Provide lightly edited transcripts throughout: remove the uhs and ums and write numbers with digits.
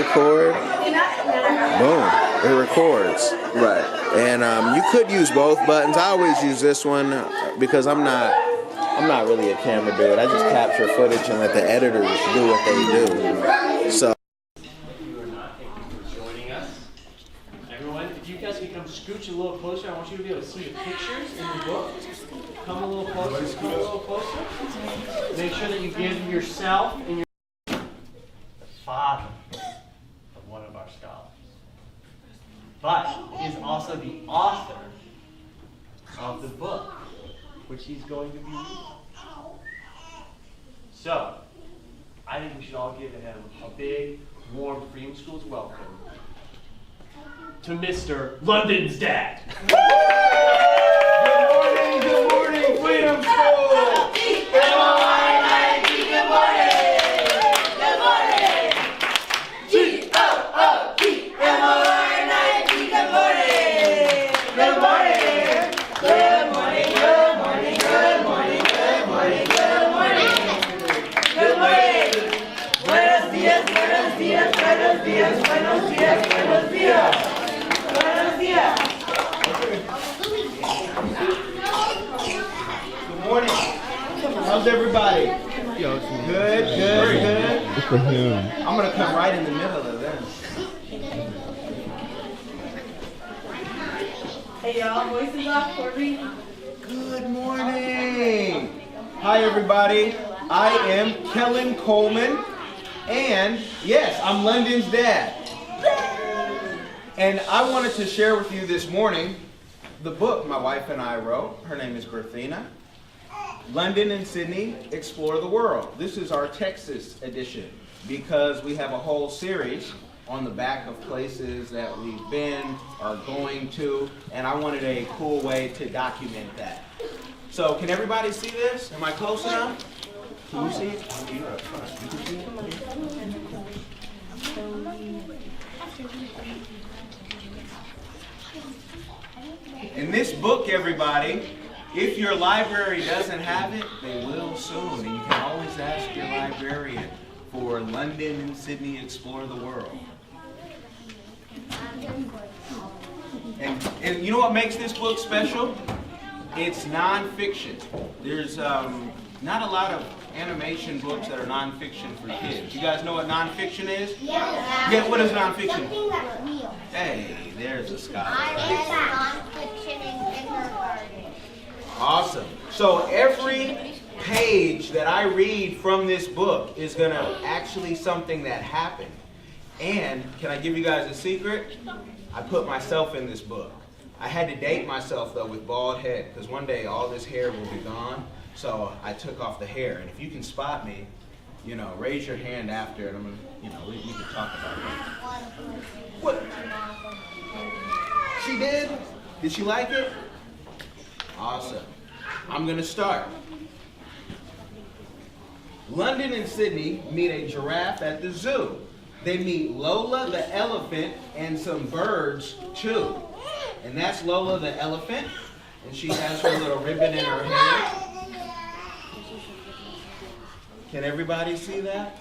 record, boom, it records. Right. And you could use both buttons. I always use this one because I'm not really a camera dude. I just capture footage and let the editors do what they do. So. If you guys can come scooch a little closer, I want you to be able to see the pictures in the book. Come a little closer, come a little closer. Make sure that you give yourself and your father of one of our scholars. But he is also the author of the book, which he's going to be reading. So, I think we should all give him a big, warm Freedom Schools welcome to Mr. London's Dad. Good morning, Freedom School. Good morning. Good morning. G-O-O-P-M-O-R-N-I-G. Good morning. Good morning. Good morning. Good morning. Good morning. Good morning. Good morning. Good morning. Buenos dias. Buenos dias. Buenos dias. Buenos dias. Buenos dias. Buenos dias. Good morning. How's everybody? Good. Good for him. I'm going to come right in the middle of this. Hey y'all, voices off for me. Good morning. Hi, everybody. I am Kellen Coleman. And, yes, I'm London's dad. And I wanted to share with you this morning the book my wife and I wrote. Her name is Berthina. London and Sydney Explore the World. This is our Texas edition because we have a whole series on the back of places that we've been or going to, and I wanted a cool way to document that. So can everybody see this? Am I close enough? Can you see it? You're up front. You can see it? In this book, everybody, if your library doesn't have it, they will soon. And you can always ask your librarian for London and Sydney Explore the World. And you know what makes this book special? It's nonfiction. There's not a lot of animation books that are nonfiction for kids. You guys know what nonfiction is? Yeah, what is nonfiction? Something that's real. Hey, there's a scholar. I read nonfiction in kindergarten. Awesome. So every page that I read from this book is going to actually something that happened. And can I give you guys a secret? I put myself in this book. I had to date myself, though, with bald head, because one day all this hair will be gone. So I took off the hair. And if you can spot me, you know, raise your hand after, and I'm gonna, you know, we can talk about it. What? She did? Did she like it? Awesome. I'm gonna start. London and Sydney meet a giraffe at the zoo. They meet Lola the elephant and some birds too. And that's Lola the elephant, and she has her little ribbon in her hair. Can everybody see that?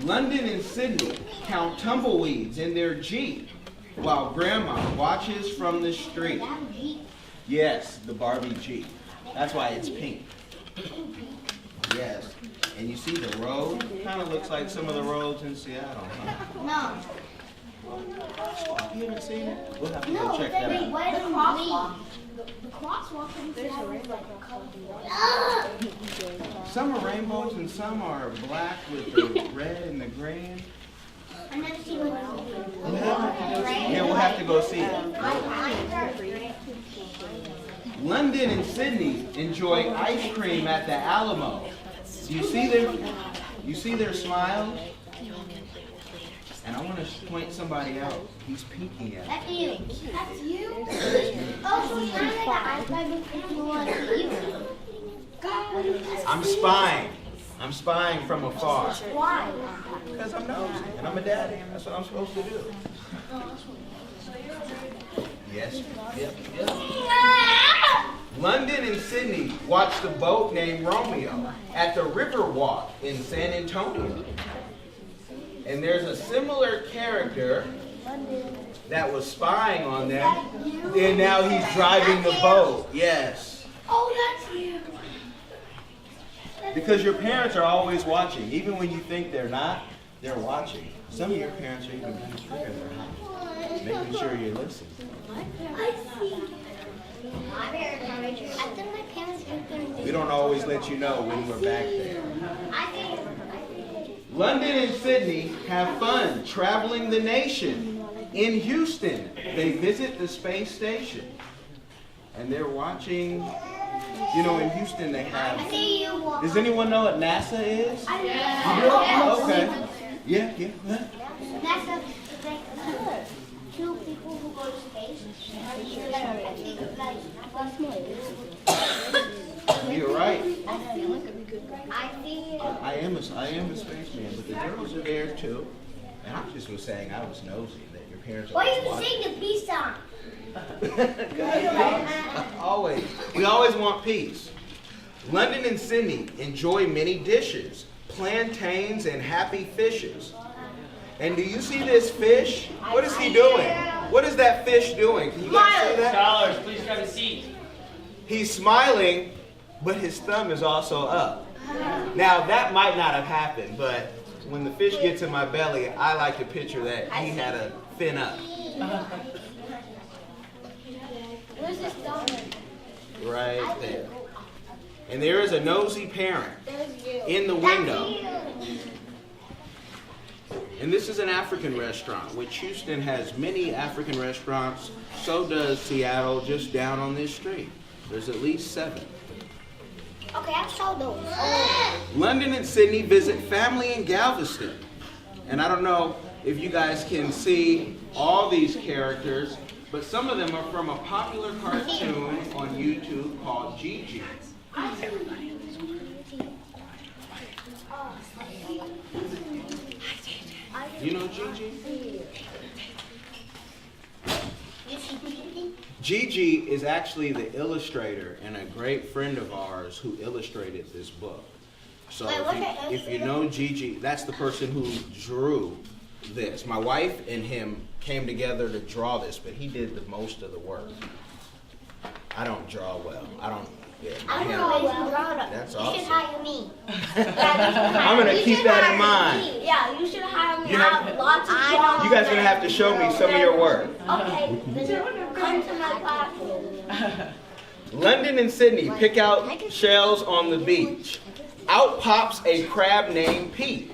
London and Sydney count tumbleweeds in their Jeep while Grandma watches from the street. Yes, the Barbie Jeep. That's why it's pink. Yes. And you see the road? Kind of looks like some of the roads in Seattle, huh? No. You haven't seen it? We'll have to go check that out. What is the crosswalk? The crosswalk in Seattle is like a color. Some are rainbows and some are black with the red and the green. I've never seen one. Yeah, we'll have to go see it. London and Sydney enjoy ice cream at the Alamo. Do you see their smiles? And I want to point somebody out. He's peeking at me. That's you. That's you? Oh, so it's not like an ice cream if you want to eat. I'm spying. I'm spying from afar. Why? Because I'm nosy and I'm a daddy. That's what I'm supposed to do. Yes. Yep. London and Sydney watched a boat named Romeo at the Riverwalk in San Antonio. And there's a similar character that was spying on them, and now he's driving the boat. Yes. Oh, that's you. Because your parents are always watching. Even when you think they're not, they're watching. Some of your parents are even being clear. They're making sure you listen. I see. My parents are making sure. I think my parents are going to We don't always let you know when we're back there. I think. London and Sydney have fun traveling the nation. In Houston, they visit the space station. And they're watching, you know, in Houston they have. I see you. Does anyone know what NASA is? Yeah. Okay. Yeah. NASA is like two people who go to space. You're right. I see. I am a spaceman, but the girls are there too. And I just was saying I was nosy that your parents are Why you watching. sing the peace song? Always. We always want peace. London and Sydney enjoy many dishes, plantains and happy fishes. And do you see this fish? What is he doing? What is that fish doing? Can you guys see that? Scholars, please grab a seat. He's smiling, but his thumb is also up. Now, that might not have happened, but when the fish gets in my belly, I like to picture that he had a fin up. Where's this dog? Right there. And there is a nosy parent in the window. And this is an African restaurant, which Houston has many African restaurants. So does Seattle, just down on this street. There's at least 7. Okay, I saw those. London and Sydney visit family in Galveston. And I don't know if you guys can see all these characters, but some of them are from a popular cartoon on YouTube called Gigi. You know Gigi? Gigi is actually the illustrator and a great friend of ours who illustrated this book. So if you know Gigi, that's the person who drew this. My wife and him came together to draw this, but he did the most of the work. I don't draw well. I don't draw well. That's You should awesome. hire me. I'm going to keep that in mind. Yeah, you should hire me. You I have lots of drawings. You guys are going to have to show me some of your work. Okay, then come to my classroom. London and Sydney pick out shells on the beach. Out pops a crab named Pete.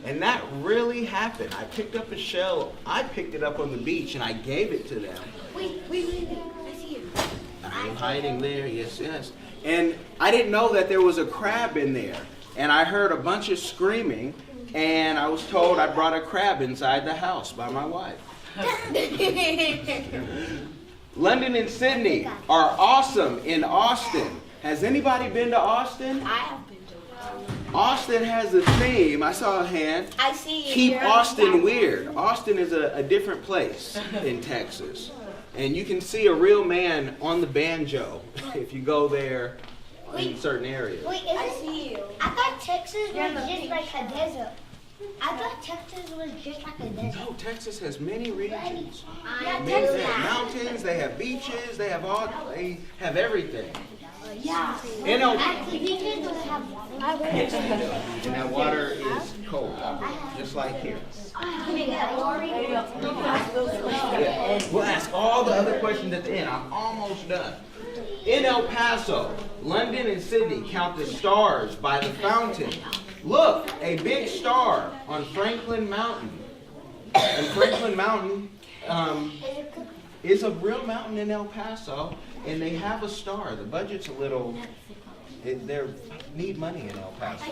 And that really happened. I picked up a shell. I picked it up on the beach and I gave it to them. Wait, I see you. I'm hiding there, yes. And I didn't know that there was a crab in there. And I heard a bunch of screaming, and I was told I brought a crab inside the house by my wife. London and Sydney are awesome in Austin. Has anybody been to Austin? I have been to Austin has a theme. I saw a hand. I see you. Keep Austin weird. Austin is a different place in Texas. And you can see a real man on the banjo if you go there in certain areas. Wait, I see you. I thought Texas was just like a desert. I thought Texas was just like a desert. No, Texas has many regions. Yeah, They Texas. have mountains, they have beaches, they have everything. Yeah. You know, Actually, beaches don't have water. and that water is cold, just like here. Yeah. We'll ask all the other questions at the end. I'm almost done. In El Paso, London and Sydney count the stars by the fountain. Look, a big star on Franklin Mountain. And Franklin Mountain is a real mountain in El Paso, and they have a star. The budget's a little, they need money in El Paso. I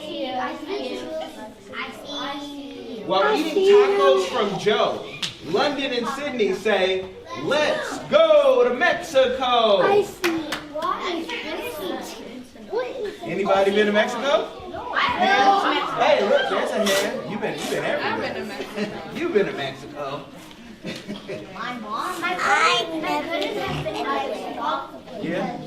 see. While eating tacos from Joe, London and Sydney say, "Let's go to Mexico." I see. Why? Anybody been to Mexico? I Hey, look, there's a hand. You've been everywhere. You've been to Mexico. My mom. I never been to Mexico. Yeah.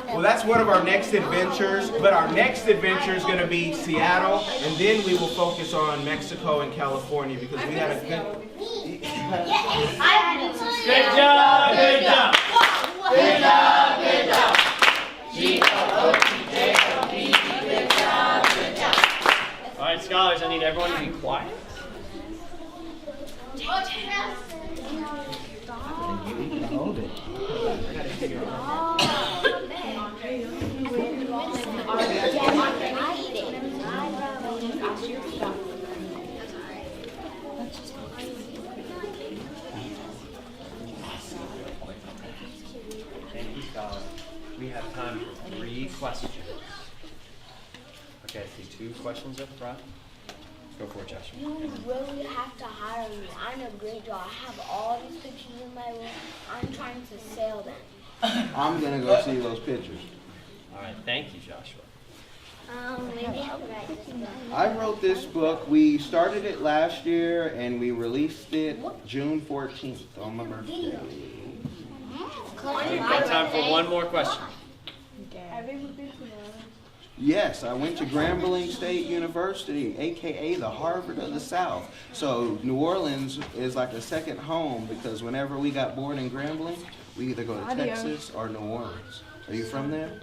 Well, that's one of our next adventures, but our next adventure is going to be Seattle, and then we will focus on Mexico and California because we had a good... Good job, good job. Good job, good job. All right, scholars, I need everyone to be quiet. Hold it. Thank you, scholar. We have time for 3 questions. Okay, I see 2 questions up front. Go for it, Joshua. You really have to hire me. I'm a great drawer. I have all these pictures in my room. I'm trying to sell them. I'm going to go see those pictures. All right, thank you, Joshua. Maybe help write this book. I wrote this book. We started it last year, and we released it June 14th on my birthday. We have time for 1 more question. Yes, I went to Grambling State University, aka the Harvard of the South. So New Orleans is like a second home because whenever we got bored in Grambling, we either go to Texas or New Orleans. Are you from there?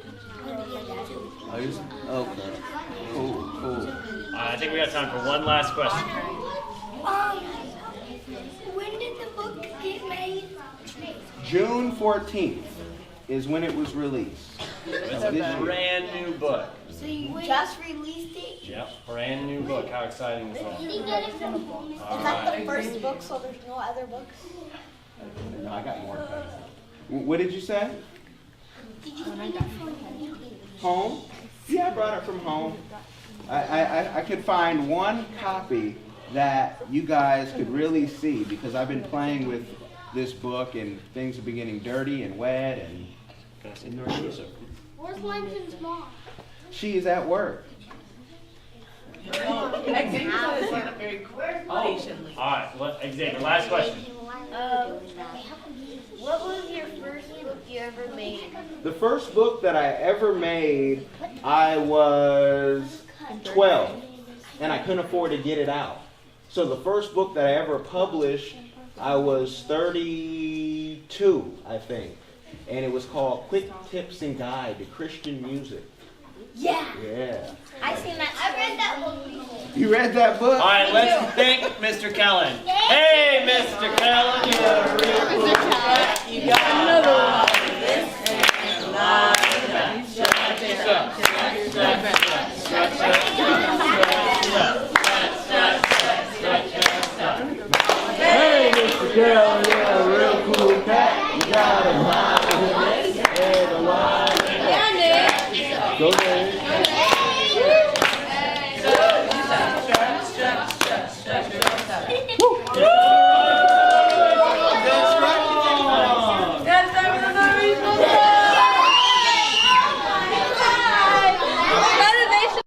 Are you? Okay. Cool, cool. I think we have time for 1 last question. When did the book get made? June 14th is when it was released. It's a brand new book. So you just released it? Yep, brand new book. How exciting is that? Did you get it from All Is that right. the first book, so there's no other books? No, I got more. What did you say? Did you get it from Home? Yeah, I brought it from home. I could find 1 copy that you guys could really see because I've been playing with this book and things are getting dirty and wet and Can I see the release? Where's Lincoln's mom? she is at work. All right, Xavier, last question. What was your first book you ever made? The first book that I ever made, I was 12 and I couldn't afford to get it out. So the first book that I ever published, I was 32, I think. And it was called Quick Tips and Guide to Christian Music. Yeah. Yeah. I seen that. I read that book before. You read that book? All right, let's thank Mr. Kellen. Hey, Mr. Kellen, you're a real cool guy. You got another one. This is not